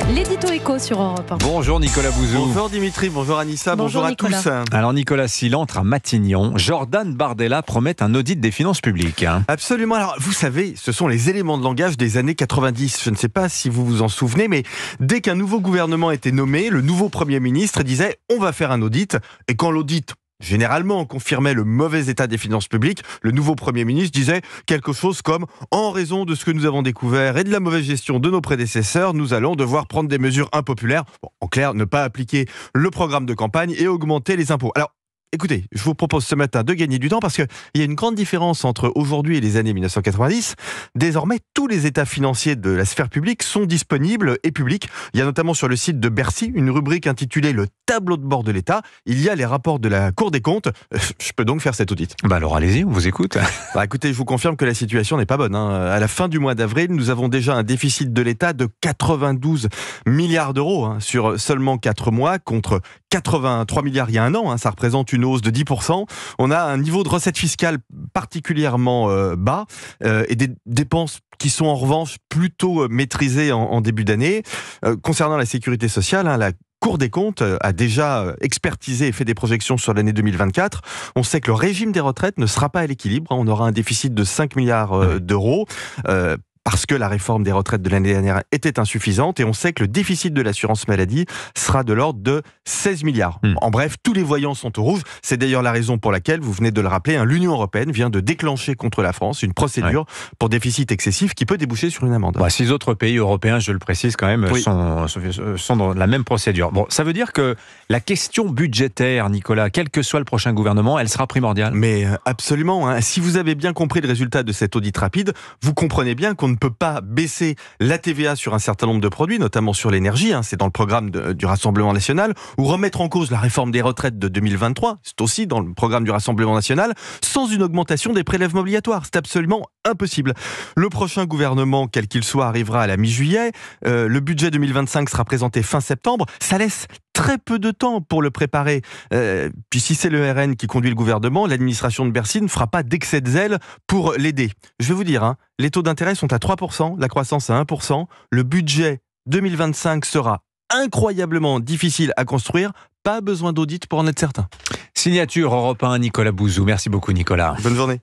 L'édito éco sur Europe 1. Bonjour Nicolas Bouzou. Bonjour Dimitri, bonjour Anissa, bonjour à Nicolas. tous. Alors Nicolas, s'il entre à Matignon, Jordan Bardella promet un audit des finances publiques. Absolument, alors vous savez, ce sont les éléments de langage des années 90. Je ne sais pas si vous vous en souvenez, mais dès qu'un nouveau gouvernement était nommé, le nouveau Premier ministre disait « on va faire un audit ». Et quand l'audit généralement confirmait le mauvais état des finances publiques, le nouveau Premier ministre disait quelque chose comme « en raison de ce que nous avons découvert et de la mauvaise gestion de nos prédécesseurs, nous allons devoir prendre des mesures impopulaires ». En clair, ne pas appliquer le programme de campagne et augmenter les impôts. Alors, écoutez, je vous propose ce matin de gagner du temps parce qu'il y a une grande différence entre aujourd'hui et les années 1990. Désormais, tous les états financiers de la sphère publique sont disponibles et publics. Il y a notamment sur le site de Bercy une rubrique intitulée « Le tableau de bord de l'État ». Il y a les rapports de la Cour des comptes. Je peux donc faire cet audit. Alors allez-y, on vous écoute. Écoutez, je vous confirme que la situation n'est pas bonne. À la fin du mois d'avril, nous avons déjà un déficit de l'État de 92 milliards d'euros sur seulement 4 mois, contre 83 milliards il y a un an. Ça représente une hausse de 10%. On a un niveau de recettes fiscales particulièrement bas et des dépenses qui sont en revanche plutôt maîtrisées en début d'année. Concernant la sécurité sociale, la Cour des comptes a déjà expertisé et fait des projections sur l'année 2024. On sait que le régime des retraites ne sera pas à l'équilibre. On aura un déficit de 5 milliards d'euros. Parce que la réforme des retraites de l'année dernière était insuffisante, et on sait que le déficit de l'assurance maladie sera de l'ordre de 16 milliards. En bref, tous les voyants sont au rouge. C'est d'ailleurs la raison pour laquelle, vous venez de le rappeler, l'Union européenne vient de déclencher contre la France une procédure pour déficit excessif qui peut déboucher sur une amende. 6 autres pays européens, je le précise quand même, sont dans la même procédure. Ça veut dire que la question budgétaire, Nicolas, quel que soit le prochain gouvernement, elle sera primordiale. Mais absolument. Si vous avez bien compris le résultat de cet audit rapide, vous comprenez bien qu'on ne peut pas baisser la TVA sur un certain nombre de produits, notamment sur l'énergie, c'est dans le programme du Rassemblement national, ou remettre en cause la réforme des retraites de 2023, c'est aussi dans le programme du Rassemblement national, sans une augmentation des prélèvements obligatoires. C'est absolument impossible. Le prochain gouvernement, quel qu'il soit, arrivera à la mi-juillet. Le budget 2025 sera présenté fin septembre. Ça laisse très peu de temps pour le préparer. Puis si c'est le RN qui conduit le gouvernement, l'administration de Bercy ne fera pas d'excès de zèle pour l'aider. Je vais vous dire, les taux d'intérêt sont à 3%, la croissance à 1%. Le budget 2025 sera incroyablement difficile à construire. Pas besoin d'audit pour en être certain. Signature Europe 1, Nicolas Bouzou. Merci beaucoup Nicolas. Bonne journée.